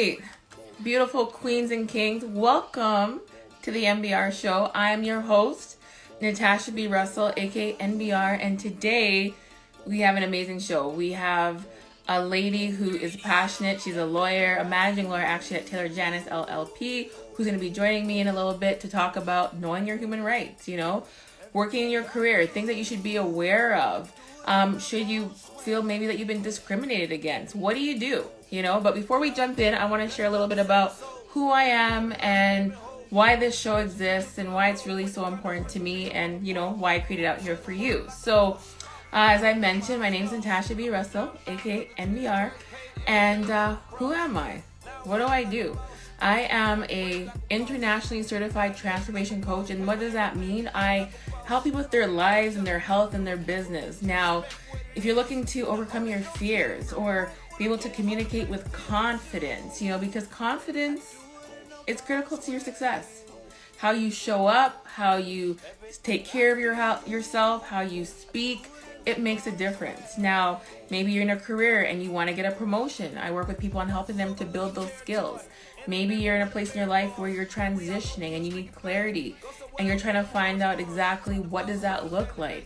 right, beautiful queens and kings, welcome to the NBR Show. I'm your host, Natasha B. Russell, aka NBR, and today we have an amazing show. We have a lady who is passionate. She's a lawyer, a managing lawyer actually at Taylor Janice LLP, who's going to be joining me in a little bit to talk about knowing your human rights, working in your career, things that you should be aware of. Should you feel maybe that you've been discriminated against? What do you do? But before we jump in, I want to share a little bit about who I am and why this show exists and why it's really so important to me and, why I created it out here for you. So, as I mentioned, my name is Natasha B. Russell, aka NBR. And who am I? What do I do? I am a internationally certified transformation coach. And what does that mean? I help people with their lives and their health and their business. Now, if you're looking to overcome your fears or be able to communicate with confidence, because confidence is critical to your success. How you show up, how you take care of yourself, how you speak, it makes a difference. Now, maybe you're in a career and you want to get a promotion. I work with people on helping them to build those skills. Maybe you're in a place in your life where you're transitioning and you need clarity and you're trying to find out exactly what does that look like.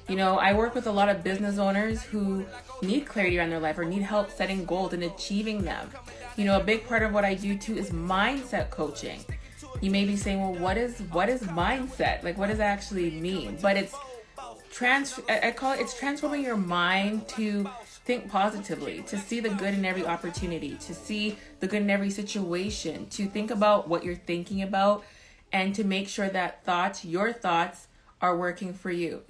I work with a lot of business owners who need clarity around their life or need help setting goals and achieving them. A big part of what I do too is mindset coaching. You may be saying, well, what is mindset? Like, what does that actually mean? But it's transforming your mind to think positively, to see the good in every opportunity, to see the good in every situation, to think about what you're thinking about, and to make sure that your thoughts are working for you,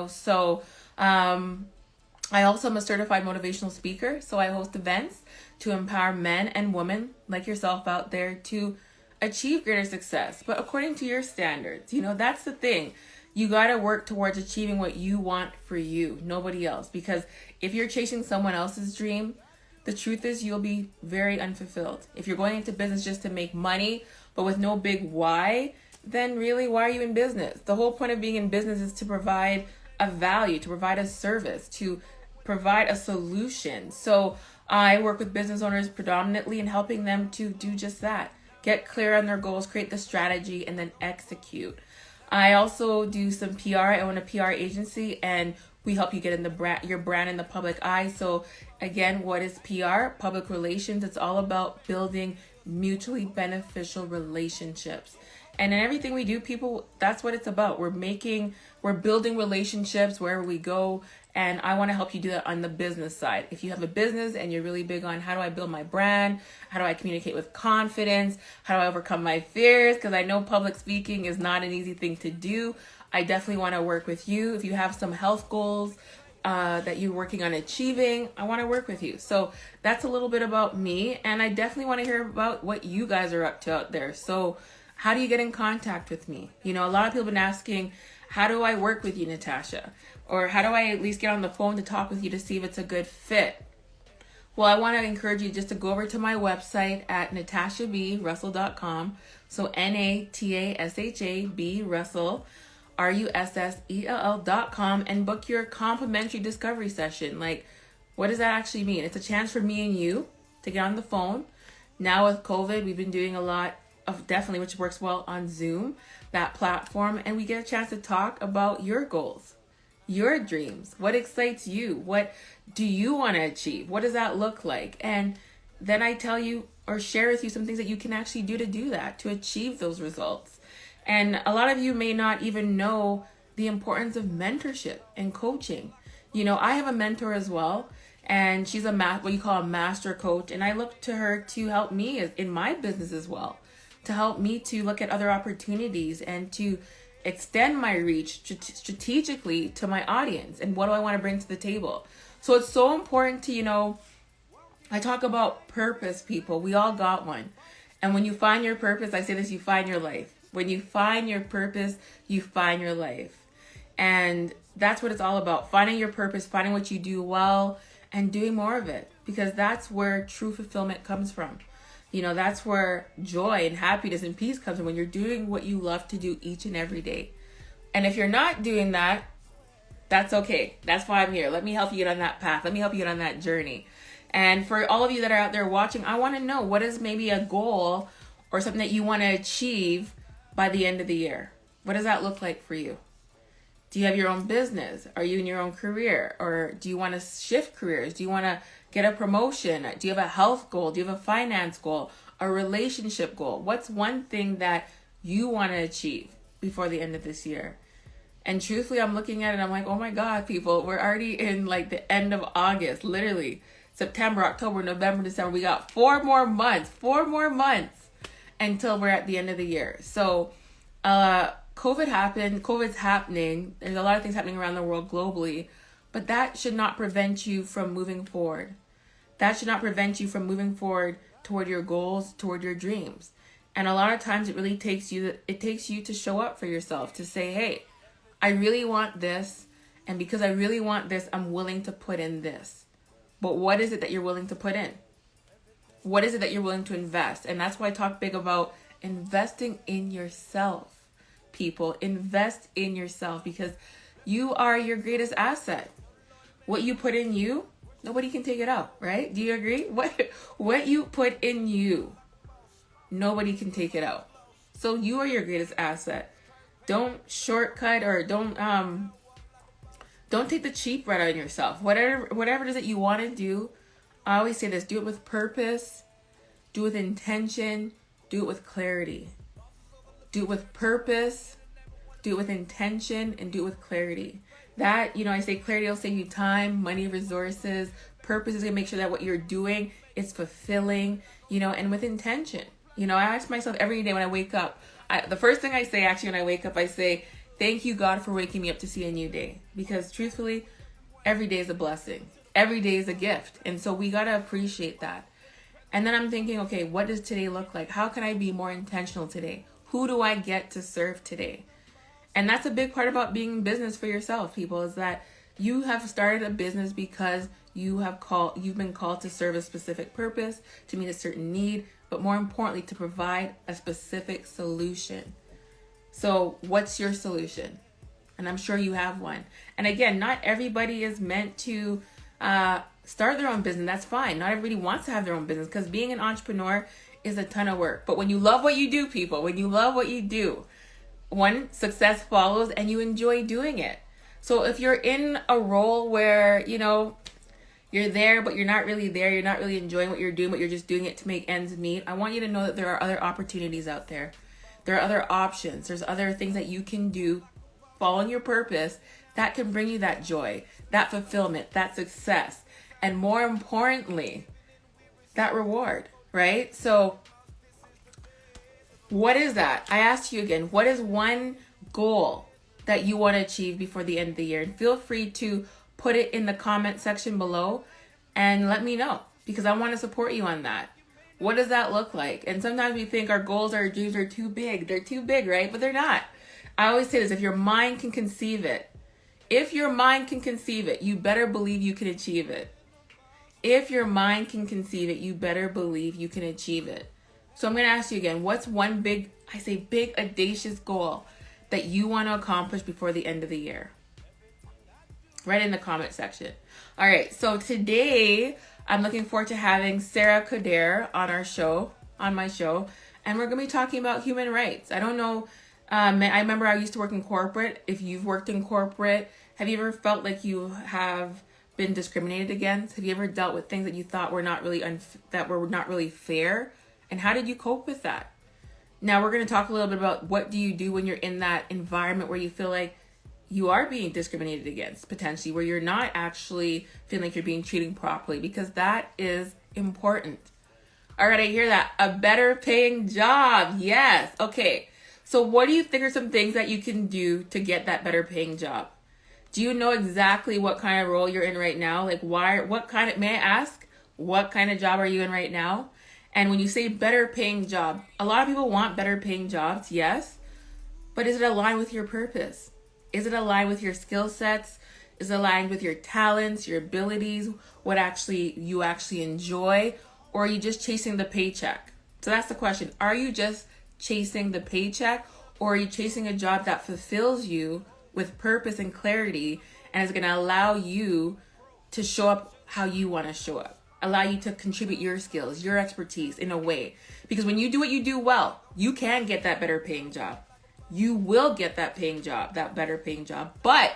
So I also am a certified motivational speaker. So I host events to empower men and women like yourself out there to achieve greater success, but according to your standards. That's the thing. You got to work towards achieving what you want for you, nobody else. Because if you're chasing someone else's dream, the truth is you'll be very unfulfilled. If you're going into business just to make money, but with no big why, then really, why are you in business? The whole point of being in business is to provide a value, to provide a service, to provide a solution. So I work with business owners predominantly in helping them to do just that. Get clear on their goals, create the strategy, and then execute. I also do some PR. I own a PR agency, and we help you get in your brand in the public eye. So again, what is PR? Public relations. It's all about building mutually beneficial relationships. And in everything we do, people, that's what it's about. We're building relationships wherever we go. And I want to help you do that on the business side. If you have a business and you're really big on how do I build my brand? How do I communicate with confidence? How do I overcome my fears? Because I know public speaking is not an easy thing to do. I definitely want to work with you. If you have some health goals that you're working on achieving, I want to work with you. So that's a little bit about me. And I definitely want to hear about what you guys are up to out there. So how do you get in contact with me? A lot of people have been asking, how do I work with you, Natasha? Or how do I at least get on the phone to talk with you to see if it's a good fit? Well, I want to encourage you just to go over to my website at natashabrussell.com. So NATASHA Russell, RUSSELL.com, and book your complimentary discovery session. Like, what does that actually mean? It's a chance for me and you to get on the phone. Now with COVID, we've been doing a lot of definitely, which works well on Zoom, that platform, and we get a chance to talk about your goals, your dreams, what excites you, what do you want to achieve, what does that look like, and then I tell you or share with you some things that you can actually do to achieve those results. And a lot of you may not even know the importance of mentorship and coaching. I have a mentor as well, and she's what you call a master coach, and I look to her to help me in my business as well, to help me to look at other opportunities and to extend my reach strategically to my audience. And what do I want to bring to the table? So it's so important to, I talk about purpose, people. We all got one. And when you find your purpose, I say this, you find your life. When you find your purpose, you find your life. And that's what it's all about. Finding your purpose, finding what you do well, and doing more of it. Because that's where true fulfillment comes from. That's where joy and happiness and peace comes from, when you're doing what you love to do each and every day. And if you're not doing that, that's okay. That's why I'm here. Let me help you get on that path. Let me help you get on that journey. And for all of you that are out there watching, I want to know, what is maybe a goal or something that you want to achieve by the end of the year? What does that look like for you? Do you have your own business? Are you in your own career? Or do you want to shift careers? Do you want to get a promotion? Do you have a health goal? Do you have a finance goal? A relationship goal? What's one thing that you want to achieve before the end of this year? And truthfully, I'm looking at it and I'm like, oh my God, people, we're already in like the end of August, literally. September, October, November, December. We got 4 more months until we're at the end of the year. So COVID's happening. There's a lot of things happening around the world globally, but that should not prevent you from moving forward. That should not prevent you from moving forward toward your goals, toward your dreams. And a lot of times it takes you to show up for yourself, to say, hey, I really want this. And because I really want this, I'm willing to put in this. But what is it that you're willing to put in? What is it that you're willing to invest? And that's why I talk big about investing in yourself, people. Invest in yourself, because you are your greatest asset. What you put in you, nobody can take it out, right? Do you agree? What you put in you, nobody can take it out. So you are your greatest asset. Don't shortcut or don't take the cheap route on yourself. Whatever it is that you want to do, I always say this, do it with purpose, do it with intention, do it with clarity. Do it with purpose, do it with intention, and do it with clarity. That, I say clarity will save you time, money, resources. Purpose is going to make sure that what you're doing is fulfilling, and with intention. I ask myself every day when I wake up, the first thing I say actually when I wake up, I say, thank you, God, for waking me up to see a new day. Because truthfully, every day is a blessing. Every day is a gift. And so we got to appreciate that. And then I'm thinking, okay, what does today look like? How can I be more intentional today? Who do I get to serve today? And that's a big part about being in business for yourself, people, is that you have started a business because you've been called to serve a specific purpose, to meet a certain need, but more importantly, to provide a specific solution. So what's your solution? And I'm sure you have one. And again, not everybody is meant to start their own business. That's fine. Not everybody wants to have their own business, because being an entrepreneur is a ton of work. But when you love what you do, people, when you love what you do, success follows and you enjoy doing it. So if you're in a role where, you're there, but you're not really there, you're not really enjoying what you're doing, but you're just doing it to make ends meet, I want you to know that there are other opportunities out there. There are other options. There's other things that you can do following your purpose that can bring you that joy, that fulfillment, that success, and more importantly, that reward, right? So what is that? I asked you again, what is one goal that you want to achieve before the end of the year? And feel free to put it in the comment section below and let me know, because I want to support you on that. What does that look like? And sometimes we think our goals, our dreams are too big. They're too big, right? But they're not. I always say this, if your mind can conceive it, you better believe you can achieve it. If your mind can conceive it, you better believe you can achieve it. So I'm going to ask you again, what's one big, audacious goal that you want to accomplish before the end of the year? Right in the comment section. All right, so today I'm looking forward to having Sarah Coderre on my show, and we're going to be talking about human rights. I don't know, I remember I used to work in corporate. If you've worked in corporate, have you ever felt like you have been discriminated against? Have you ever dealt with things that you thought were not really fair? And how did you cope with that? Now we're going to talk a little bit about what do you do when you're in that environment where you feel like you are being discriminated against, potentially, where you're not actually feeling like you're being treated properly, because that is important. All right, I hear that. A better paying job. Yes. Okay. So what do you think are some things that you can do to get that better paying job? Do you know exactly what kind of role you're in right now? May I ask, what kind of job are you in right now? And when you say better paying job, a lot of people want better paying jobs, yes, but is it aligned with your purpose? Is it aligned with your skill sets? Is it aligned with your talents, your abilities, what you actually enjoy? Or are you just chasing the paycheck? So that's the question. Are you just chasing the paycheck, or are you chasing a job that fulfills you with purpose and clarity and is going to allow you to show up how you want to show up? allow you to contribute your skills, your expertise in a way. Because when you do what you do well, you can get that better paying job. You will get that paying job, that better paying job. But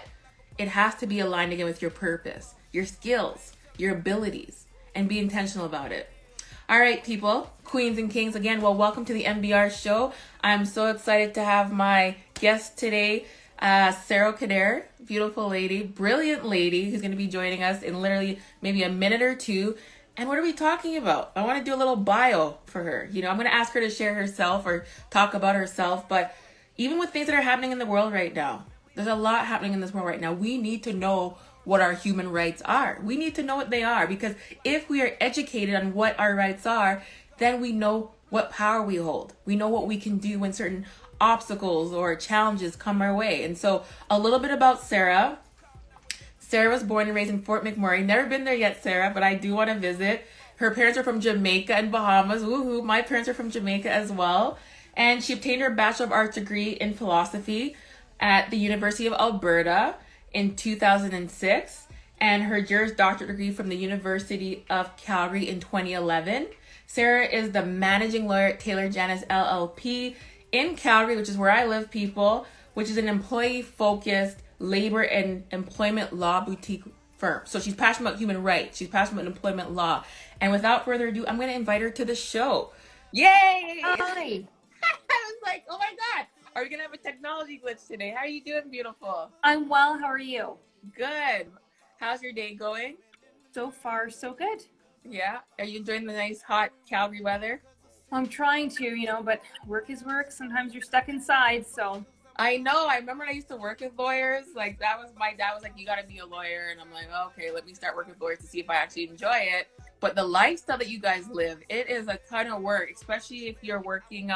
it has to be aligned again with your purpose, your skills, your abilities, and be intentional about it. All right, people, queens and kings, again, well, welcome to the NBR Show. I'm so excited to have my guest today, Sarah Coderre, beautiful lady, brilliant lady, who's going to be joining us in literally maybe a minute or two. And what are we talking about? I want to do a little bio for her. You know, I'm going to ask her to share herself or talk about herself. But even with things that are happening in the world right now, there's a lot happening in this world right now. We need to know what our human rights are. We need to know what they are, because if we are educated on what our rights are, then we know what power we hold. We know what we can do when certain obstacles or challenges come our way. And so a little bit about Sarah. Sarah was born and raised in Fort McMurray. Never been there yet, Sarah, but I do want to visit. Her parents are from Jamaica and Bahamas. Woohoo! My parents are from Jamaica as well. And she obtained her Bachelor of Arts degree in philosophy at the University of Alberta in 2006, and her Juris Doctorate degree from the University of Calgary in 2011. Sarah is the managing lawyer at Taylor Janis LLP in Calgary, which is where I live, people, which is an employee-focused labor and employment law boutique firm. So she's passionate about human rights. She's passionate about employment law. And without further ado, I'm going to invite her to the show. Yay! Hi. I was like, oh my God. Are we going to have a technology glitch today? How are you doing, beautiful? I'm well. How are you? Good. How's your day going? So far, so good. Yeah. Are you enjoying the nice, hot Calgary weather? I'm trying to, but work is work. Sometimes you're stuck inside, so. I know. I remember when I used to work with lawyers. Like, that was my dad was like, you got to be a lawyer. And I'm like, okay, let me start working with lawyers to see if I actually enjoy it. But the lifestyle that you guys live, it is a ton of work, especially if you're working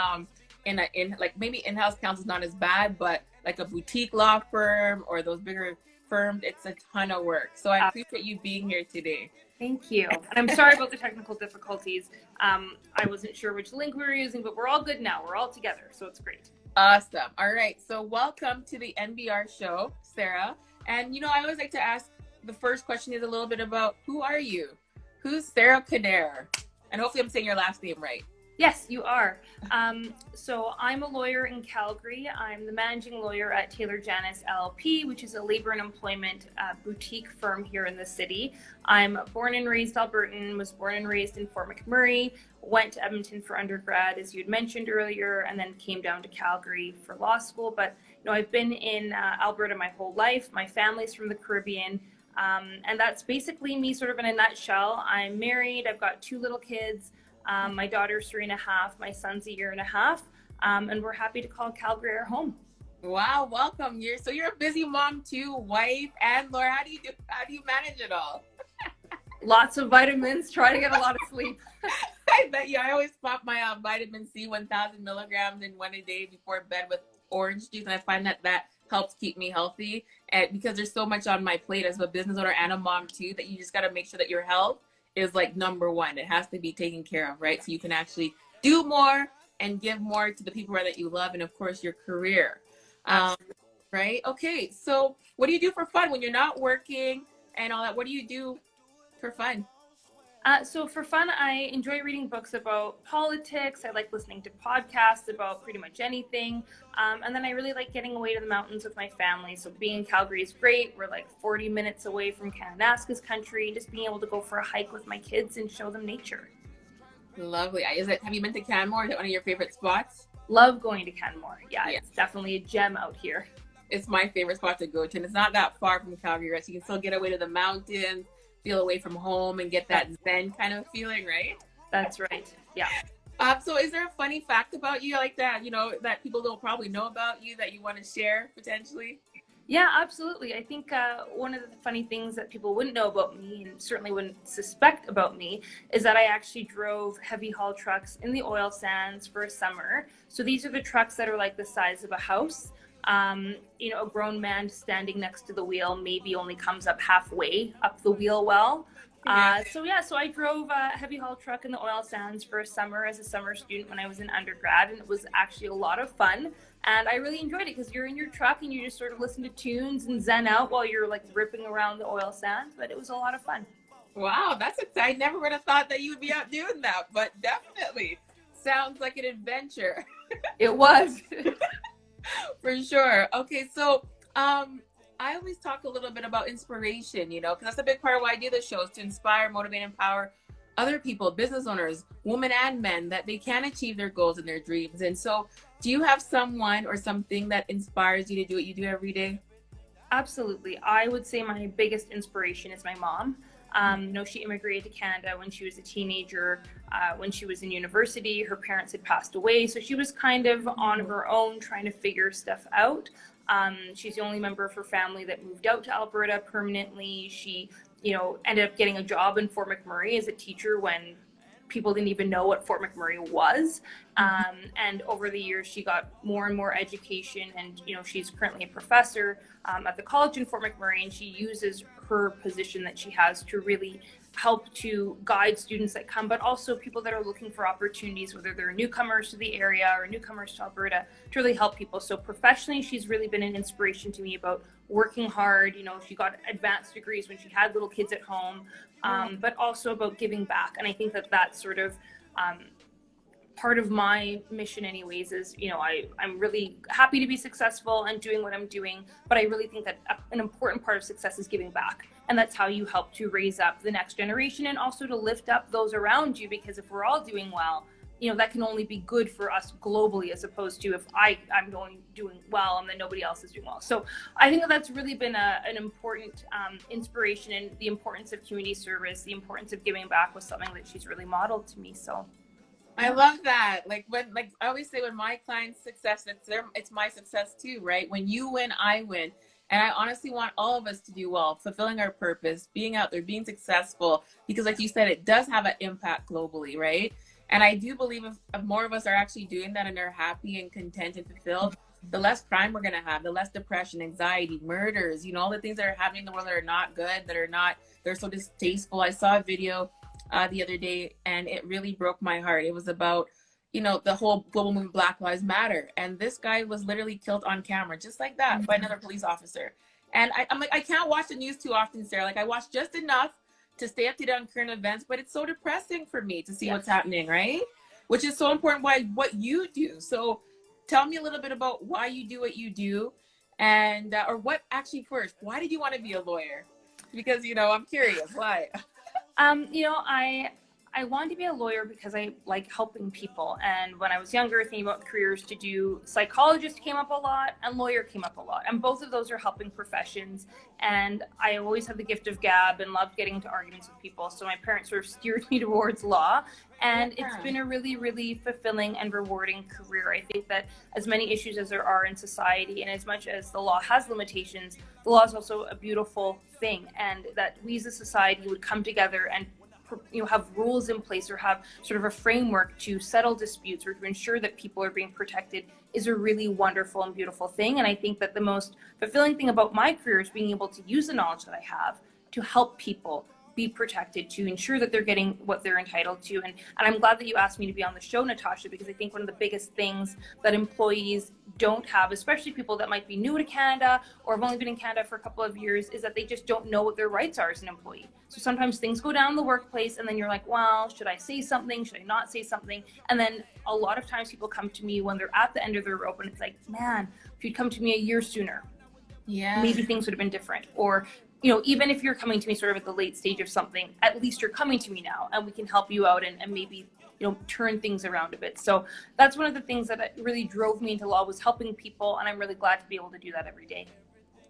maybe in-house counsel is not as bad, but like a boutique law firm or those bigger firms, it's a ton of work. So I appreciate you being here today. Thank you. And I'm sorry about the technical difficulties. I wasn't sure which link we were using, but we're all good now. We're all together, so it's great. Awesome. All right. So welcome to the NBR Show, Sarah. And, I always like to ask, the first question is a little bit about, who are you? Who's Sarah Coderre? And hopefully I'm saying your last name right. Yes, you are. So I'm a lawyer in Calgary. I'm the managing lawyer at Taylor Janis LLP, which is a labor and employment boutique firm here in the city. I'm born and raised Albertan, was born and raised in Fort McMurray, went to Edmonton for undergrad, as you'd mentioned earlier, and then came down to Calgary for law school. But, I've been in Alberta my whole life. My family's from the Caribbean. And that's basically me sort of in a nutshell. I'm married. I've got 2 little kids. My daughter's 3.5, my son's 1.5 years, and we're happy to call Calgary our home. Wow, welcome. You're a busy mom too, wife and Laura. How do you manage it all? Lots of vitamins, try to get a lot of sleep. I bet you. I always pop my vitamin C 1,000 milligrams in one a day before bed with orange juice, and I find that helps keep me healthy. And because there's so much on my plate as a business owner and a mom too, that you just got to make sure that your health is like number one. It has to be taken care of, right? So you can actually do more and give more to the people that you love, and of course your career, right? Okay, so what do you do for fun when you're not working and all that? What do you do for fun? So for fun, I enjoy reading books about politics. I like listening to podcasts about pretty much anything. And then I really like getting away to the mountains with my family. So being in Calgary is great. We're like 40 minutes away from Kananaskis country. Just being able to go for a hike with my kids and show them nature. Lovely. Have you been to Canmore? Is that one of your favorite spots? Love going to Canmore. Yeah, it's definitely a gem out here. It's my favorite spot to go to. And it's not that far from Calgary, right? So you can still get away to the mountains, feel away from home, and get that zen kind of feeling, right? That's right. Yeah. So is there a funny fact about you like that, that people don't probably know about you that you want to share potentially? Yeah, absolutely. I think one of the funny things that people wouldn't know about me and certainly wouldn't suspect about me is that I actually drove heavy haul trucks in the oil sands for a summer. So these are the trucks that are like the size of a house. A grown man standing next to the wheel maybe only comes up halfway up the wheel well. So I drove a heavy haul truck in the oil sands for a summer as a summer student when I was in undergrad, and it was actually a lot of fun. And I really enjoyed it because you're in your truck and you just sort of listen to tunes and zen out while you're like ripping around the oil sands, but it was a lot of fun. Wow, that's exciting. I never would have thought that you would be out doing that, but definitely sounds like an adventure. It was. For sure. Okay, so I always talk a little bit about inspiration, you know, because that's a big part of why I do the show is to inspire, motivate, empower other people, business owners, women and men, that they can achieve their goals and their dreams. And so, do you have someone or something that inspires you to do what you do every day? Absolutely. I would say my biggest inspiration is my mom. She immigrated to Canada when she was a teenager. When she was in university, her parents had passed away. So she was kind of on her own trying to figure stuff out. She's the only member of her family that moved out to Alberta permanently. She, ended up getting a job in Fort McMurray as a teacher when people didn't even know what Fort McMurray was. And over the years, she got more and more education. And, she's currently a professor at the college in Fort McMurray. And she uses her position that she has to really help to guide students that come, but also people that are looking for opportunities, whether they're newcomers to the area or newcomers to Alberta, to really help people. So professionally, she's really been an inspiration to me about working hard. She got advanced degrees when she had little kids at home, but also about giving back. And I think that that's sort of part of my mission anyways is, I'm really happy to be successful and doing what I'm doing, but I really think that an important part of success is giving back. And that's how you help to raise up the next generation and also to lift up those around you, because if we're all doing well, that can only be good for us globally, as opposed to if I'm doing well and then nobody else is doing well. So I think that that's really been an important inspiration, and the importance of community service, the importance of giving back was something that she's really modeled to me. So I love that. Like I always say, when my clients' success, it's my success too, right? When you win, I win. And I honestly want all of us to do well, fulfilling our purpose, being out there, being successful, because like you said, it does have an impact globally, right? And I do believe if more of us are actually doing that and are happy and content and fulfilled, the less crime we're going to have, the less depression, anxiety, murders, all the things that are happening in the world that are not good, they're so distasteful. I saw a video the other day, and it really broke my heart. It was about, the whole global movement, Black Lives Matter. And this guy was literally killed on camera, just like that, by another police officer. And I'm like, I can't watch the news too often, Sarah. Like, I watch just enough to stay up to date on current events, but it's so depressing for me to see what's happening, right? Which is so important, what you do. So tell me a little bit about why you do what you do, and or what actually first, why did you want to be a lawyer? Because, I'm curious, why? I wanted to be a lawyer because I like helping people. And when I was younger, thinking about careers to do, psychologist came up a lot and lawyer came up a lot. And both of those are helping professions. And I always had the gift of gab and loved getting into arguments with people. So my parents sort of steered me towards law. And it's been a really, really fulfilling and rewarding career. I think that as many issues as there are in society, and as much as the law has limitations, the law is also a beautiful thing. And that we as a society would come together and have rules in place, or have sort of a framework to settle disputes or to ensure that people are being protected, is a really wonderful and beautiful thing. And I think that the most fulfilling thing about my career is being able to use the knowledge that I have to help people be protected, to ensure that they're getting what they're entitled to. And I'm glad that you asked me to be on the show, Natasha, because I think one of the biggest things that employees don't have, especially people that might be new to Canada or have only been in Canada for a couple of years, is that they just don't know what their rights are as an employee. So sometimes things go down in the workplace and then you're like, well, should I say something? Should I not say something? And then a lot of times people come to me when they're at the end of their rope, and it's like, man, if you'd come to me a year sooner, maybe things would have been different. Or even if you're coming to me sort of at the late stage of something, at least you're coming to me now and we can help you out and maybe, turn things around a bit. So that's one of the things that really drove me into law, was helping people. And I'm really glad to be able to do that every day.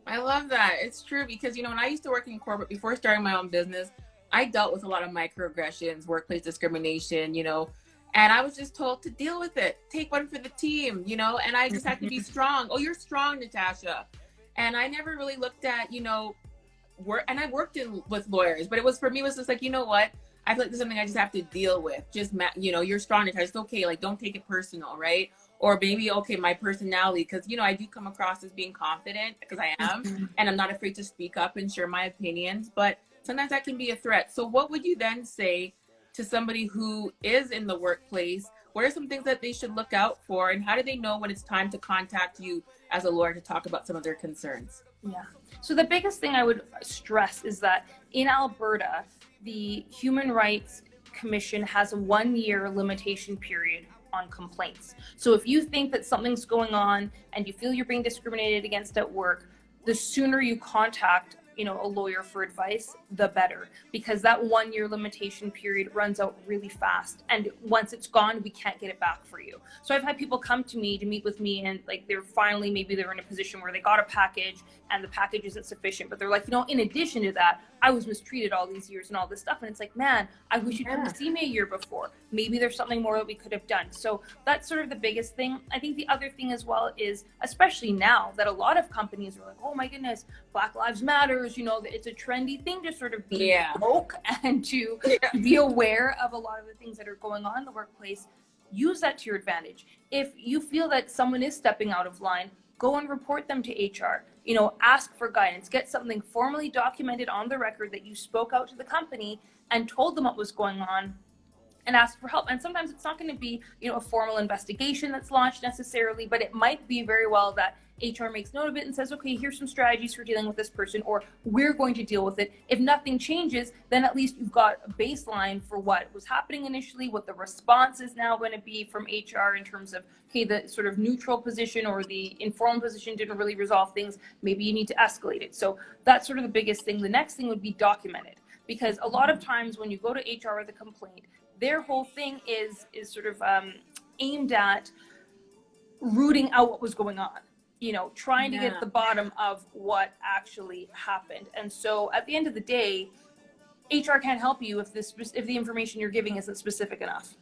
I love that. It's true, because, when I used to work in corporate before starting my own business, I dealt with a lot of microaggressions, workplace discrimination, and I was just told to deal with it. Take one for the team, and I just had to be strong. Oh, you're strong, Natasha. And I never really looked at, work, and I worked with lawyers, but for me, it was just like, what? I feel like there's something I just have to deal with. Just, you're strong, Natasha. It's okay. Like, don't take it personal, right? Or maybe, okay, my personality, because, I do come across as being confident, because I am, and I'm not afraid to speak up and share my opinions, but sometimes that can be a threat. So what would you then say to somebody who is in the workplace? What are some things that they should look out for, and how do they know when it's time to contact you as a lawyer to talk about some of their concerns? Yeah. So the biggest thing I would stress is that in Alberta, the Human Rights Commission has a 1-year limitation period on complaints. So if you think that something's going on and you feel you're being discriminated against at work, the sooner you contact a lawyer for advice, the better, because that 1-year limitation period runs out really fast, and once it's gone, we can't get it back for you. So I've had people come to me to meet with me, and like maybe they're in a position where they got a package and the package isn't sufficient, but they're like, in addition to that, I was mistreated all these years and all this stuff. And it's like, man, I wish you'd come to see me a year before. Maybe there's something more that we could have done. So that's sort of the biggest thing. I think the other thing as well is, especially now that a lot of companies are like, oh my goodness, Black Lives Matters, it's a trendy thing to sort of be woke and to be aware of a lot of the things that are going on in the workplace. Use that to your advantage. If you feel that someone is stepping out of line, go and report them to HR. Ask for guidance, get something formally documented on the record that you spoke out to the company and told them what was going on, and ask for help. And sometimes it's not going to be, a formal investigation that's launched necessarily, but it might be very well that HR makes note of it and says, okay, here's some strategies for dealing with this person, or we're going to deal with it. If nothing changes, then at least you've got a baseline for what was happening initially, what the response is now going to be from HR in terms of, okay, the sort of neutral position or the informal position didn't really resolve things. Maybe you need to escalate it. So that's sort of the biggest thing. The next thing would be documented, because a lot of times when you go to HR with a complaint, their whole thing is sort of aimed at rooting out what was going on, trying to get to the bottom of what actually happened. And so at the end of the day, HR can't help you if the information you're giving isn't specific enough.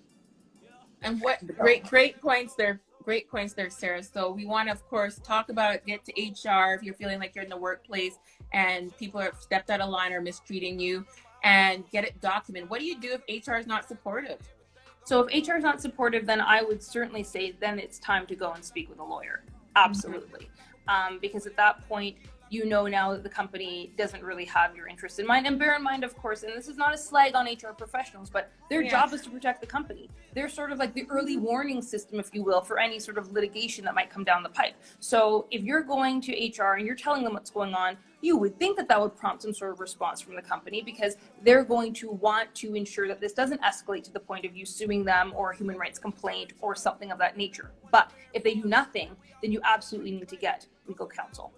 And what great points there. Great points there, Sarah. So we want to, of course, talk about it, get to HR if you're feeling like you're in the workplace and people have stepped out of line or mistreating you, and get it documented. What do you do if HR is not supportive? So if HR is not supportive, then I would certainly say then it's time to go and speak with a lawyer. Absolutely. Because at that point, now that the company doesn't really have your interest in mind. And bear in mind, of course, and this is not a slag on HR professionals, but their job is to protect the company. They're sort of like the early warning system, if you will, for any sort of litigation that might come down the pipe. So if you're going to HR and you're telling them what's going on, you would think that would prompt some sort of response from the company, because they're going to want to ensure that this doesn't escalate to the point of you suing them or a human rights complaint or something of that nature. But if they do nothing, then you absolutely need to get legal counsel.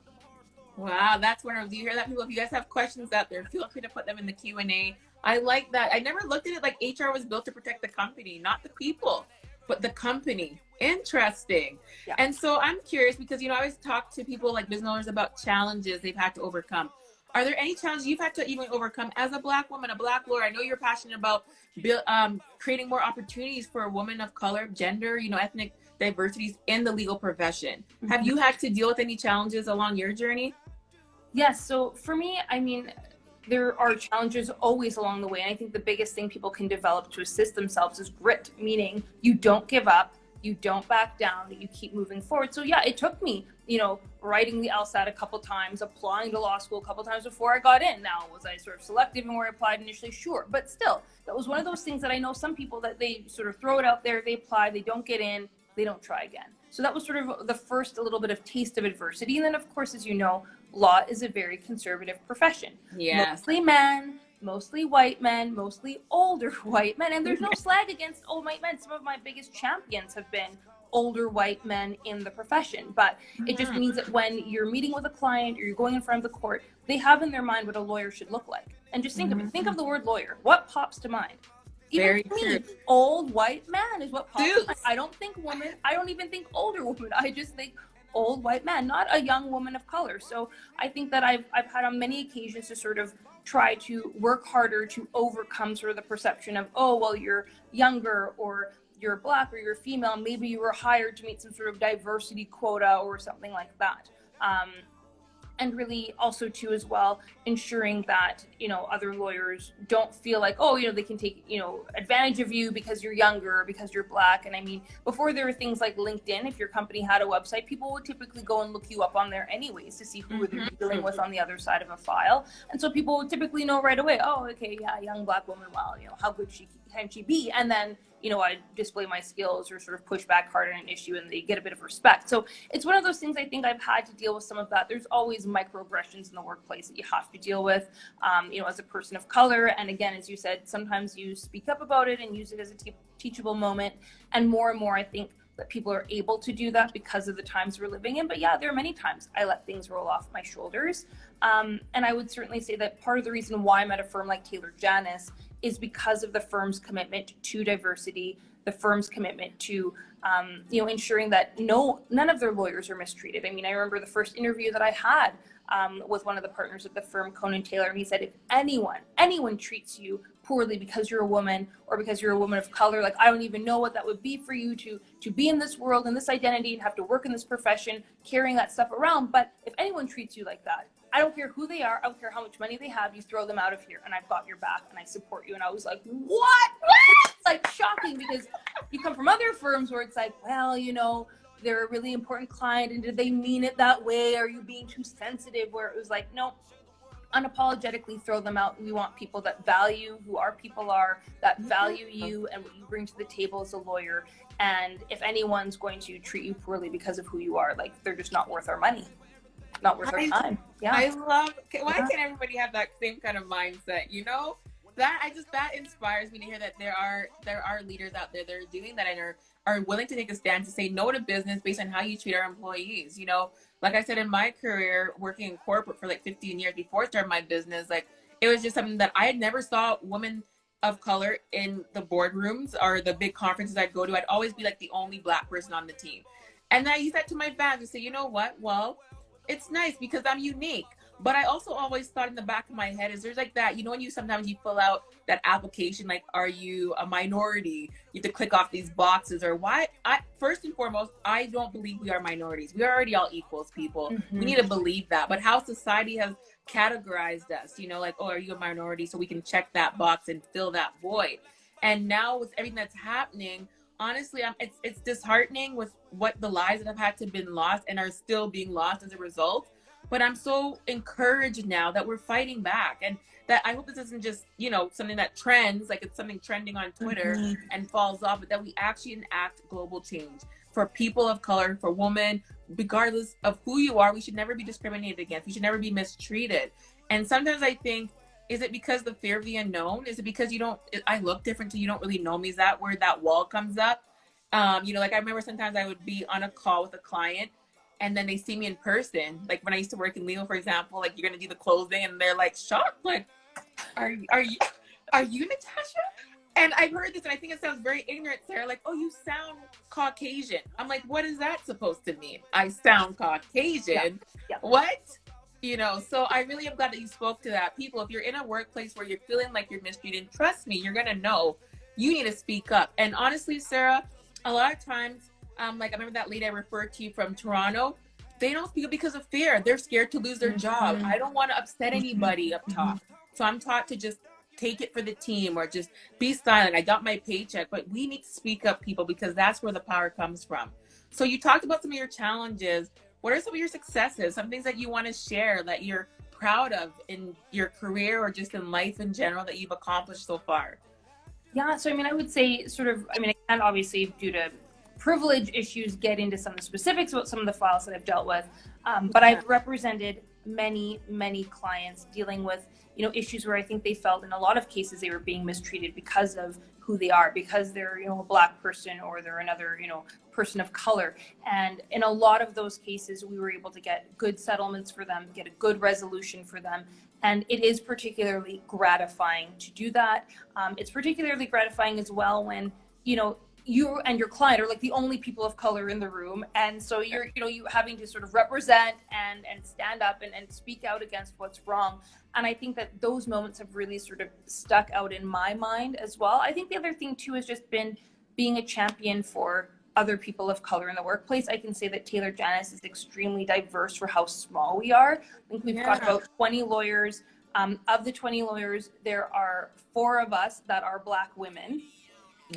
Wow, that's wonderful. Do you hear that, people? If you guys have questions out there, feel free to put them in the Q&A. I like that. I never looked at it like HR was built to protect the company, not the people, but the company. Interesting. Yeah. And so I'm curious, because, I always talk to people like business owners about challenges they've had to overcome. Are there any challenges you've had to even overcome as a Black woman, a Black lawyer? I know you're passionate about creating more opportunities for women of color, gender, ethnic diversities in the legal profession. Mm-hmm. Have you had to deal with any challenges along your journey? Yes. So for me, there are challenges always along the way. And I think the biggest thing people can develop to assist themselves is grit, meaning you don't give up, you don't back down, you keep moving forward. So yeah, it took me, writing the LSAT a couple times, applying to law school a couple times before I got in. Now, was I sort of selective in where I applied initially? Sure. But still, that was one of those things that I know some people that they sort of throw it out there, they apply, they don't get in, they don't try again. So that was sort of the first little bit of taste of adversity. And then, of course, as you know, law is a very conservative profession. Yes. Mostly men, mostly white men, mostly older white men. And there's no slag against old white men. Some of my biggest champions have been older white men in the profession. But it just means that when you're meeting with a client or you're going in front of the court, they have in their mind what a lawyer should look like. And just think of it. Think of the word lawyer. What pops to mind? Even Very me, true. old white man is what pops to mind. I don't think woman. I don't even think older woman. I just think old white man, not a young woman of color. So I think that I've had on many occasions to sort of try to work harder to overcome sort of the perception of, oh, well, you're younger, or you're Black, or you're female. Maybe you were hired to meet some sort of diversity quota or something like that. And really also too as well, ensuring that, other lawyers don't feel like, oh, they can take, advantage of you because you're younger or because you're Black. And before there were things like LinkedIn, if your company had a website, people would typically go and look you up on there anyways to see who they're dealing with on the other side of a file. And so people would typically know right away, oh, okay, yeah, young Black woman, well, how good can she be? And then, I display my skills or sort of push back hard on an issue and they get a bit of respect. So it's one of those things. I think I've had to deal with some of that. There's always microaggressions in the workplace that you have to deal with, as a person of color. And again, as you said, sometimes you speak up about it and use it as a teachable moment. And more, I think that people are able to do that because of the times we're living in. But yeah, there are many times I let things roll off my shoulders. And I would certainly say that part of the reason why I'm at a firm like Taylor Janis is because of the firm's commitment to diversity, the firm's commitment to, ensuring that none of their lawyers are mistreated. I mean, I remember the first interview that I had with one of the partners at the firm, Conan Taylor, and he said, if anyone treats you poorly because you're a woman or because you're a woman of color, like, I don't even know what that would be for you to be in this world, in this identity, and have to work in this profession, carrying that stuff around. But if anyone treats you like that, I don't care who they are, I don't care how much money they have, you throw them out of here, and I've got your back and I support you. And I was like, what? It's like shocking, because you come from other firms where it's like, well, they're a really important client, and did they mean it that way? Are you being too sensitive? Where it was like, no, unapologetically throw them out. We want people that value who our people are, that value you and what you bring to the table as a lawyer. And if anyone's going to treat you poorly because of who you are, like, they're just not worth our money. Not worth our time. Yeah. I love, why can't everybody have that same kind of mindset? That inspires me to hear that there are leaders out there that are doing that and are willing to take a stand to say no to business based on how you treat our employees. Like I said, in my career, working in corporate for like 15 years before I started my business, like, it was just something that I had never saw women of color in the boardrooms or the big conferences I'd go to. I'd always be like the only Black person on the team. And I use that to my advantage to say, you know what? Well, it's nice because I'm unique. But I also always thought in the back of my head is there's like that, when sometimes you fill out that application, like, are you a minority? You have to click off these boxes, or why? First and foremost, I don't believe we are minorities. We are already all equals, people. Mm-hmm. We need to believe that. But how society has categorized us, like, oh, are you a minority? So we can check that box and fill that void. And now with everything that's happening, honestly, it's disheartening with what the lives that have had to been lost and are still being lost as a result. But I'm so encouraged now that we're fighting back, and that I hope this isn't just, something that trends, like it's something trending on Twitter mm-hmm. and falls off, but that we actually enact global change for people of color, for women, regardless of who you are. We should never be discriminated against. We should never be mistreated. And sometimes I think, is it because the fear of the unknown? Is it because I look different, so you don't really know me? Is that where that wall comes up? Like I remember sometimes I would be on a call with a client and then they see me in person. Like when I used to work in legal, for example, like you're going to do the closing and they're like shocked. Like, are you Natasha? And I've heard this and I think it sounds very ignorant, Sarah. Like, oh, you sound Caucasian. I'm like, what is that supposed to mean? I sound Caucasian. Yeah. What? So I really am glad that you spoke to that. People, if you're in a workplace where you're feeling like you're mistreated, trust me, you're going to know. You need to speak up. And honestly, Sarah, a lot of times, like I remember that lady I referred to you from Toronto, they don't speak up because of fear. They're scared to lose their job. I don't want to upset anybody up top. So I'm taught to just take it for the team or just be silent. I got my paycheck, but we need to speak up, people, because that's where the power comes from. So you talked about some of your challenges. What are some of your successes? Some things that you want to share that you're proud of in your career or just in life in general that you've accomplished so far? Yeah, so I would say I can't obviously, due to privilege issues, get into some of the specifics about some of the files that I've dealt with, but I've represented many clients dealing with issues where I think they felt in a lot of cases they were being mistreated because of who they are, because they're a Black person or they're another person of color. And in a lot of those cases we were able to get good settlements for them, get a good resolution for them. And it is particularly gratifying to do that. It's particularly gratifying as well when you and your client are like the only people of color in the room, and so you're you having to sort of represent and stand up and speak out against what's wrong. And I think that those moments have really sort of stuck out in my mind as well. I think the other thing too has just been being a champion for other people of color in the workplace. I can say that Taylor Janis is extremely diverse for how small we are. I think we've got about 20 lawyers. Of the 20 lawyers, there are 4 of us that are Black women.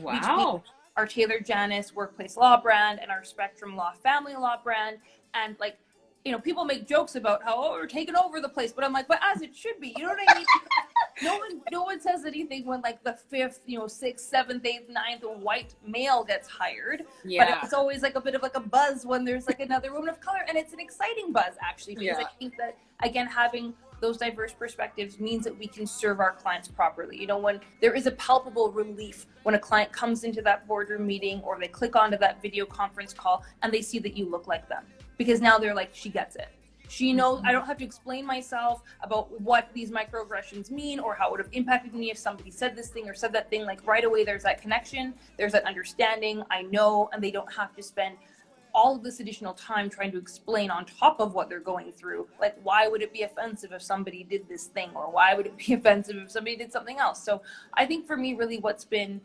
Wow. Our Taylor Janis workplace law brand and our Spectrum Law family law brand. And people make jokes about how, we're taking over the place, but I'm like, but as it should be, you know what I mean? No one says anything when like the fifth, sixth, seventh, eighth, ninth white male gets hired. But Yeah. it's always like a bit of like a buzz when there's like another woman of color, and it's an exciting buzz actually, because Yeah. I think that again having those diverse perspectives means that we can serve our clients properly. When there is a palpable relief when a client comes into that boardroom meeting or they click onto that video conference call and they see that you look like them, because now they're like, she gets it. She knows I don't have to explain myself about what these microaggressions mean or how it would have impacted me if somebody said this thing or said that thing. Like right away, there's that connection, there's that understanding. I know, and they don't have to spend all of this additional time trying to explain on top of what they're going through. Like, why would it be offensive if somebody did this thing, or why would it be offensive if somebody did something else? So I think for me, really what's been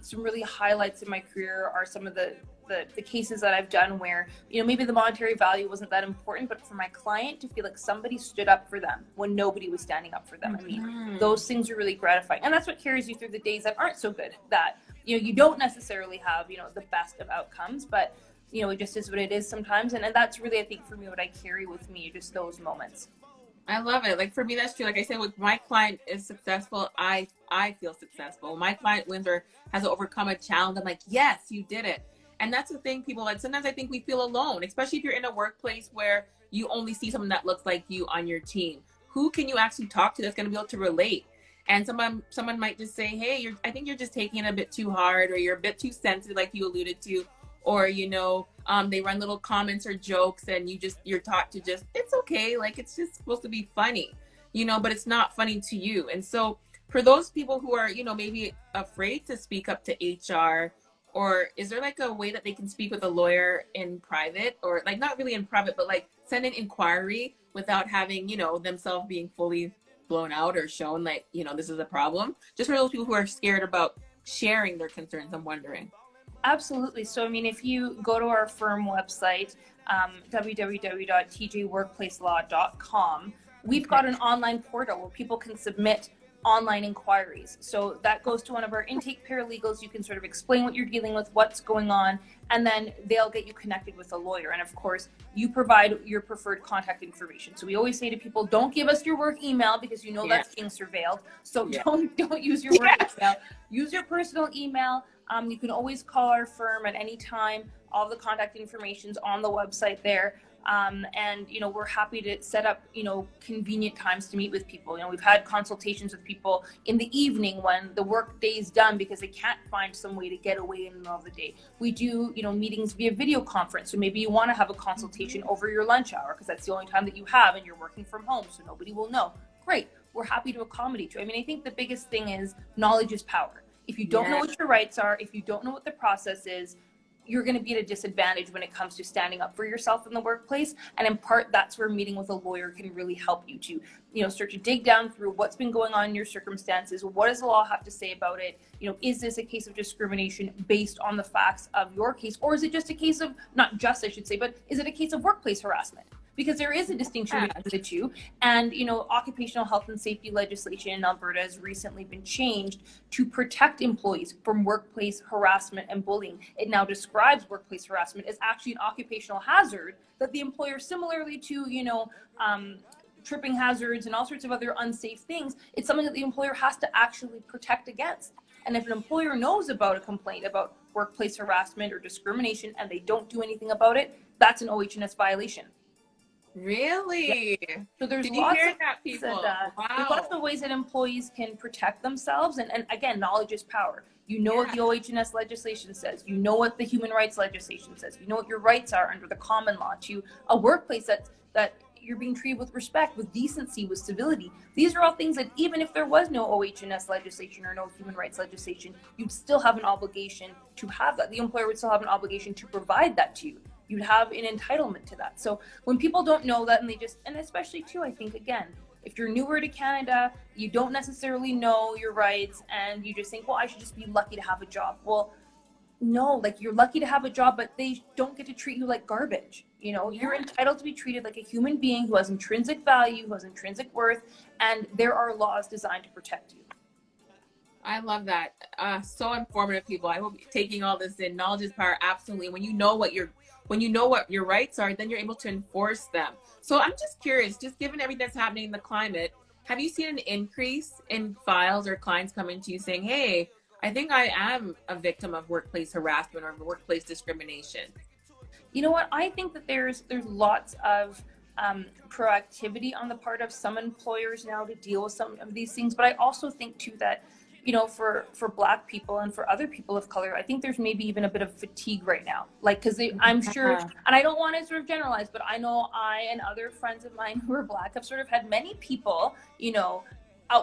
some really highlights in my career are some of the cases that I've done where, maybe the monetary value wasn't that important, but for my client to feel like somebody stood up for them when nobody was standing up for them. I mean, those things are really gratifying. And that's what carries you through the days that aren't so good, that, you don't necessarily have, the best of outcomes, but, it just is what it is sometimes. And that's really, I think for me, what I carry with me, just those moments. I love it. Like for me, that's true. Like I said, when my client is successful, I feel successful. When my client wins or has to overcome a challenge, I'm like, yes, you did it. And that's the thing, people, like sometimes I think we feel alone, especially if you're in a workplace where you only see someone that looks like you on your team. Who can you actually talk to that's going to be able to relate? And someone might just say, hey, I think you're just taking it a bit too hard, or you're a bit too sensitive, like you alluded to, or they run little comments or jokes, and you're taught to just, it's okay, like it's just supposed to be funny, but it's not funny to you. And so for those people who are maybe afraid to speak up to HR, or is there like a way that they can speak with a lawyer in private, or like not really in private, but like send an inquiry without having themselves being fully blown out or shown like this is a problem, just for those people who are scared about sharing their concerns? I'm wondering. Absolutely. So, I mean, if you go to our firm website, www.tjworkplacelaw.com, we've got an online portal where people can submit online inquiries. So that goes to one of our intake paralegals. You can sort of explain what you're dealing with, what's going on, and then they'll get you connected with a lawyer. And of course, you provide your preferred contact information. So we always say to people, don't give us your work email, because that's being surveilled. So don't use your work email. Use your personal email. You can always call our firm at any time. All the contact information's on the website there. And we're happy to set up convenient times to meet with people. We've had consultations with people in the evening when the work day is done because they can't find some way to get away in the middle of the day. We do meetings via video conference, so maybe you want to have a consultation over your lunch hour because that's the only time that you have and you're working from home, so nobody will know. Great, we're happy to accommodate you. I mean, I think the biggest thing is knowledge is power. If you don't know what your rights are, if you don't know what the process is, you're going to be at a disadvantage when it comes to standing up for yourself in the workplace. And in part, that's where meeting with a lawyer can really help you to, start to dig down through what's been going on in your circumstances. What does the law have to say about it? Is this a case of discrimination based on the facts of your case? Or is it just a case of, not just, I should say, but is it a case of workplace harassment? Because there is a distinction between the two. And, occupational health and safety legislation in Alberta has recently been changed to protect employees from workplace harassment and bullying. It now describes workplace harassment as actually an occupational hazard that the employer, similarly to, tripping hazards and all sorts of other unsafe things, it's something that the employer has to actually protect against. And if an employer knows about a complaint about workplace harassment or discrimination and they don't do anything about it, that's an OH&S violation. Really? Yeah. So there's Did lots you hear of that, people? there's lots of ways that employees can protect themselves, and again, knowledge is power. What the OH&S legislation says. What the human rights legislation says. What your rights are under the common law to a workplace that you're being treated with respect, with decency, with civility. These are all things that even if there was no OH&S legislation or no human rights legislation, you'd still have an obligation to have that. The employer would still have an obligation to provide that to you. You'd have an entitlement to that. So when people don't know that, and especially too, I think, again, if you're newer to Canada, you don't necessarily know your rights and you just think, well, I should just be lucky to have a job. Well, no, like you're lucky to have a job, but they don't get to treat you like garbage. You're entitled to be treated like a human being who has intrinsic value, who has intrinsic worth, and there are laws designed to protect you. I love that. So informative, people. I hope you're taking all this in. Knowledge is power. Absolutely. When you know what your rights are, then you're able to enforce them. So I'm just curious, just given everything that's happening in the climate, have you seen an increase in files or clients coming to you saying, hey, I think I am a victim of workplace harassment or workplace discrimination? You know what? I think that there's lots of proactivity on the part of some employers now to deal with some of these things. But I also think too that, for Black people and for other people of color, I think there's maybe even a bit of fatigue right now. Like, because I'm sure, Yeah. and I don't want to sort of generalize, but I know I and other friends of mine who are Black have sort of had many people,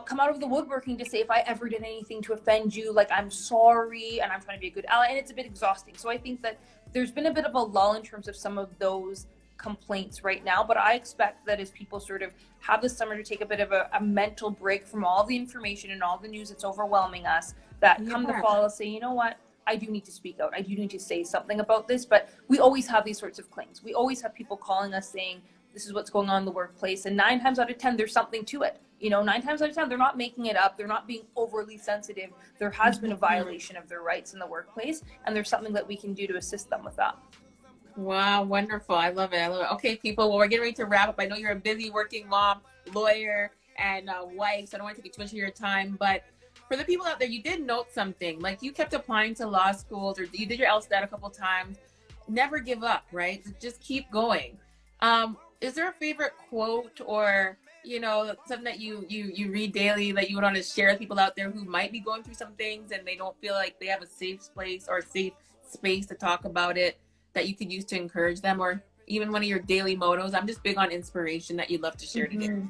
come out of the woodworking to say, if I ever did anything to offend you, like, I'm sorry and I'm trying to be a good ally, and it's a bit exhausting. So I think that there's been a bit of a lull in terms of some of those complaints right now, but I expect that as people sort of have the summer to take a bit of a mental break from all the information and all the news that's overwhelming us, that come the fall, they'll say, you know what, I do need to speak out. I do need to say something about this. But we always have these sorts of claims. We always have people calling us saying, this is what's going on in the workplace. And 9 times out of 10, there's something to it. 9 times out of 10, they're not making it up. They're not being overly sensitive. There has been a violation of their rights in the workplace, and there's something that we can do to assist them with that. Wow, wonderful. I love it. I love it. Okay, people, well, we're getting ready to wrap up. I know you're a busy working mom, lawyer, and wife, so I don't want to take too much of your time. But for the people out there, you did note something. Like, you kept applying to law schools, or you did your LSAT a couple times. Never give up, right? Just keep going. Is there a favorite quote or something that you read daily that you would want to share with people out there who might be going through some things and they don't feel like they have a safe place or a safe space to talk about it, that you could use to encourage them, or even one of your daily mottos? I'm just big on inspiration that you'd love to share today.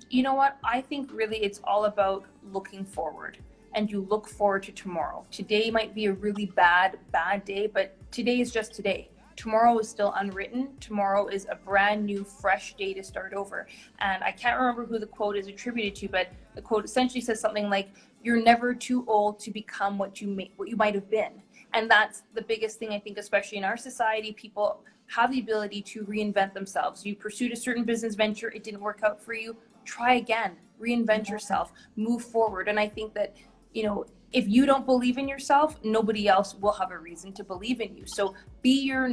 You know what? I think really it's all about looking forward, and you look forward to tomorrow. Today might be a really bad day, but today is just today. Tomorrow is still unwritten. Tomorrow is a brand new, fresh day to start over. And I can't remember who the quote is attributed to, but the quote essentially says something like, "You're never too old to become what you might have been." And that's the biggest thing, I think, especially in our society. People have the ability to reinvent themselves. You pursued a certain business venture, it didn't work out for you. Try again, reinvent yourself, move forward. And I think that, if you don't believe in yourself, nobody else will have a reason to believe in you. So be your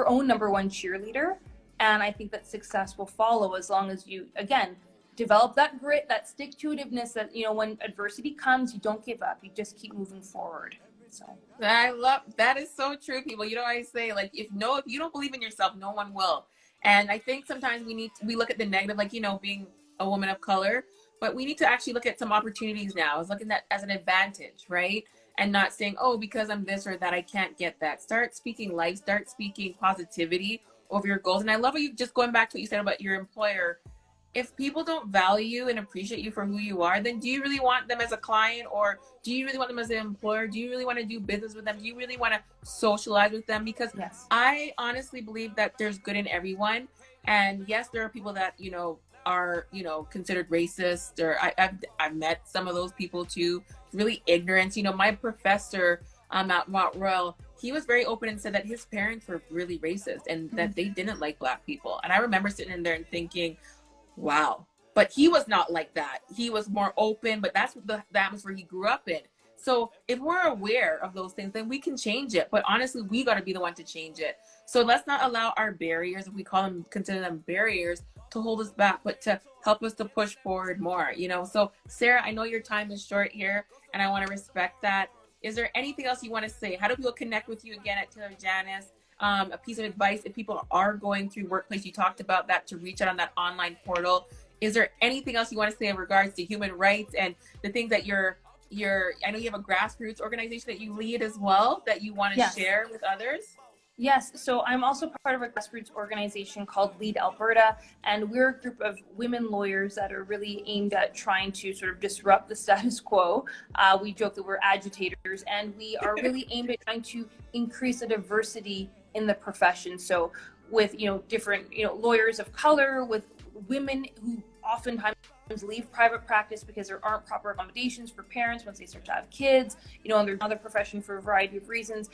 own number one cheerleader. And I think that success will follow as long as you, again, develop that grit, that stick-to-itiveness, that, when adversity comes, you don't give up. You just keep moving forward. So I love that. Is so true, people. I say, like, if you don't believe in yourself, no one will. And I think sometimes we look at the negative, like, being a woman of color, but we need to actually look at some opportunities now. As looking at that as an advantage, right? And not saying, oh, because I'm this or that, I can't get that. Start speaking life, start speaking positivity over your goals. And I love what you, just going back to what you said about your employer. If people don't value and appreciate you for who you are, then do you really want them as a client, or do you really want them as an employer? Do you really want to do business with them? Do you really want to socialize with them? Because yes. I honestly believe that there's good in everyone. And yes, there are people that, are, considered racist, or I've met some of those people too, really ignorant. My professor at Mount Royal, he was very open and said that his parents were really racist and that they didn't like Black people. And I remember sitting in there and thinking, wow. But he was not like that. He was more open, but that's the atmosphere he grew up in. So if we're aware of those things, then we can change it. But honestly, we got to be the one to change it. So let's not allow our barriers, if we consider them barriers, to hold us back, but to help us to push forward more, So Sarah, I know your time is short here, and I want to respect that. Is there anything else you want to say? How do people connect with you again at Taylor Janice? A piece of advice, if people are going through workplace, you talked about that, to reach out on that online portal. Is there anything else you want to say in regards to human rights and the things that I know you have a grassroots organization that you lead as well, that you want to share with others? Yes, so I'm also part of a grassroots organization called Lead Alberta, and we're a group of women lawyers that are really aimed at trying to sort of disrupt the status quo. We joke that we're agitators, and we are really aimed at trying to increase the diversity in the profession. So with, different, lawyers of color, with women who oftentimes leave private practice because there aren't proper accommodations for parents once they start to have kids, and there's another profession for a variety of reasons.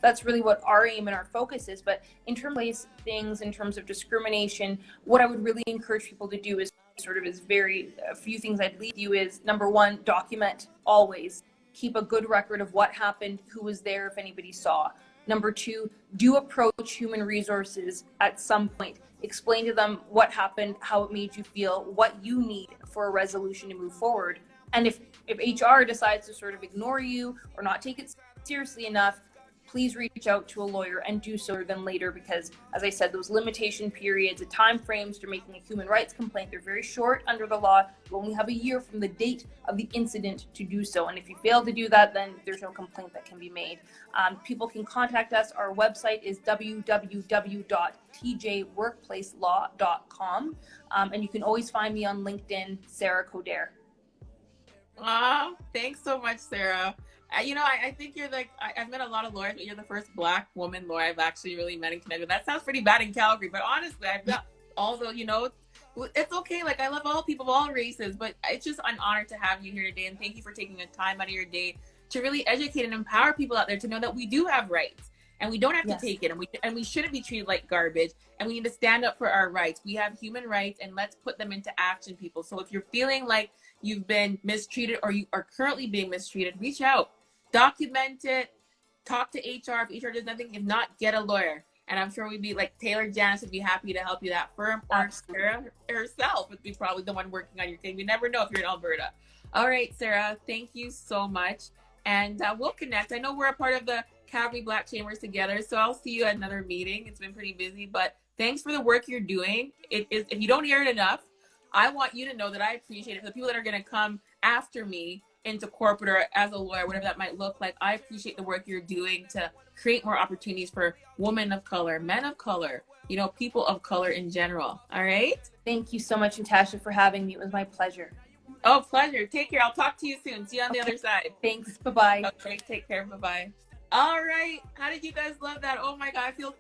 That's really what our aim and our focus is. But in terms of things, in terms of discrimination, what I would really encourage people to do is a few things I'd leave you is, number one, document always. Keep a good record of what happened, who was there, if anybody saw. Number two, do approach human resources at some point. Explain to them what happened, how it made you feel, what you need for a resolution to move forward. And if HR decides to sort of ignore you or not take it seriously enough, please reach out to a lawyer and do so sooner than later, because as I said, those limitation periods, the time frames for making a human rights complaint, they're very short under the law. You only have a year from the date of the incident to do so. And if you fail to do that, then there's no complaint that can be made. People can contact us. Our website is www.tjworkplacelaw.com. And you can always find me on LinkedIn, Sarah Coderre. Thanks so much, Sarah. I think you're I've met a lot of lawyers, but you're the first Black woman lawyer I've actually really met and connected with. That sounds pretty bad in Calgary, but honestly, I've got also, it's okay. Like, I love all people of all races, but it's just an honor to have you here today. And thank you for taking the time out of your day to really educate and empower people out there to know that we do have rights and we don't have to take it, and we shouldn't be treated like garbage, and we need to stand up for our rights. We have human rights, and let's put them into action, people. So if you're feeling like you've been mistreated or you are currently being mistreated, reach out. Document it, talk to HR. If HR does nothing, if not, get a lawyer. And I'm sure we'd be like Taylor Janice would be happy to help you, that firm, or Sarah herself would be probably the one working on your thing. You never know if you're in Alberta. All right, Sarah, thank you so much. And we'll connect. I know we're a part of the Calgary Black Chambers together, so I'll see you at another meeting. It's been pretty busy, but thanks for the work you're doing. If you don't hear it enough, I want you to know that I appreciate it. For the people that are going to come after me into corporate or as a lawyer, whatever that might look like, I appreciate the work you're doing to create more opportunities for women of color, men of color, people of color in general. All right. Thank you so much, Natasha, for having me. It was my pleasure. Oh, pleasure. Take care. I'll talk to you soon. See you on the other side. Thanks. Bye-bye. Okay. Take care. Bye-bye. All right. How did you guys love that? Oh my God. I feel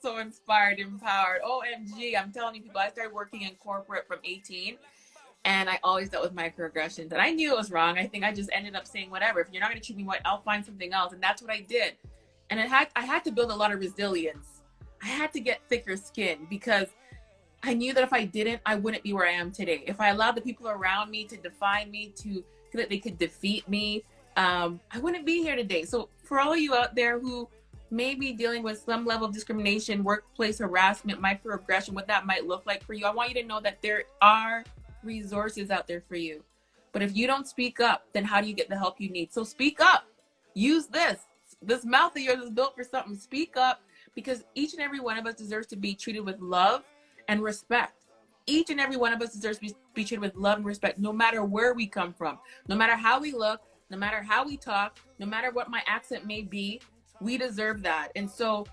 so inspired, empowered. OMG. I'm telling you, people, I started working in corporate from 18. And I always dealt with microaggressions. And I knew it was wrong. I think I just ended up saying, whatever. If you're not going to treat me right, I'll find something else. And that's what I did. And I had to build a lot of resilience. I had to get thicker skin, because I knew that if I didn't, I wouldn't be where I am today. If I allowed the people around me to define me, so that they could defeat me, I wouldn't be here today. So for all of you out there who may be dealing with some level of discrimination, workplace harassment, microaggression, what that might look like for you, I want you to know that there are resources out there for you. But if you don't speak up, then how do you get the help you need? So speak up. Use this mouth of yours is built for something. Speak up, because each and every one of us deserves to be treated with love and respect. Each and every one of us deserves to be treated with love and respect, no matter where we come from, no matter how we look, no matter how we talk, no matter what my accent may be. We deserve that. And so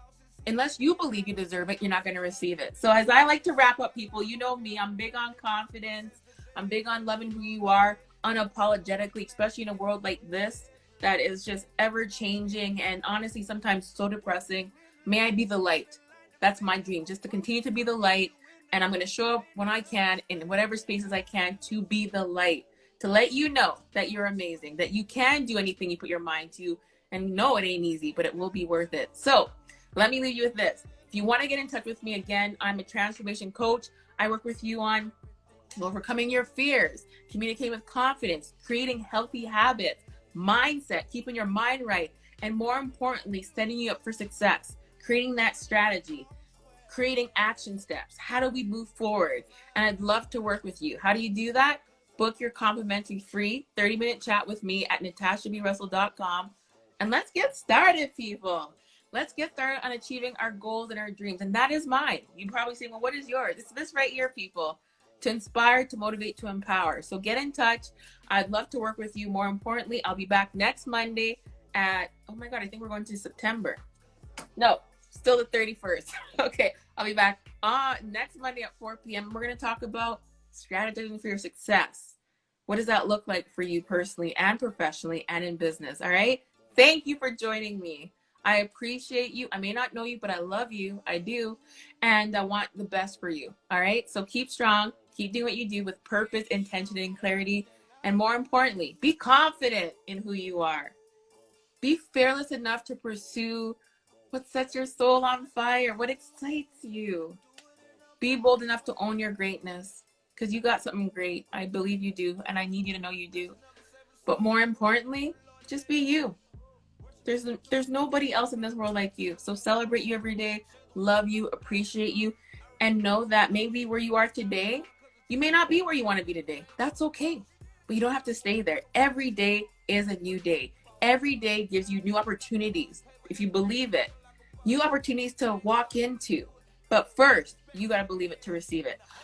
unless you believe you deserve it, you're not going to receive it. So as I like to wrap up, people, you know me, I'm big on confidence. I'm big on loving who you are unapologetically, especially in a world like this that is just ever changing and honestly sometimes so depressing. May I be the light. That's my dream, just to continue to be the light. And I'm going to show up when I can in whatever spaces I can to be the light, to let you know that you're amazing, that you can do anything you put your mind to. And no, it ain't easy, but it will be worth it. So let me leave you with this. If you want to get in touch with me, again, I'm a transformation coach. I work with you on overcoming your fears, communicating with confidence, creating healthy habits, mindset, keeping your mind right, and more importantly, setting you up for success, creating that strategy, creating action steps. How do we move forward? And I'd love to work with you. How do you do that? Book your complimentary free 30-minute chat with me at natashabrussell.com. And let's get started, people. Let's get started on achieving our goals and our dreams. And that is mine. You're probably saying, well, what is yours? It's this right here, people. To inspire, to motivate, to empower. So get in touch. I'd love to work with you. More importantly, I'll be back next Monday at, oh my God, I think we're going to September. No, still the 31st. Okay, I'll be back next Monday at 4 p.m. We're going to talk about strategizing for your success. What does that look like for you personally and professionally and in business? All right. Thank you for joining me. I appreciate you. I may not know you, but I love you. I do. And I want the best for you. All right. So keep strong. Keep doing what you do with purpose, intention, and clarity. And more importantly, be confident in who you are. Be fearless enough to pursue what sets your soul on fire, what excites you. Be bold enough to own your greatness, because you got something great. I believe you do, and I need you to know you do. But more importantly, just be you. There's nobody else in this world like you. So celebrate you every day, love you, appreciate you, and know that maybe where you are today, you may not be where you want to be today. That's okay. But you don't have to stay there. Every day is a new day. Every day gives you new opportunities. If you believe it, new opportunities to walk into. But first, you got to believe it to receive it.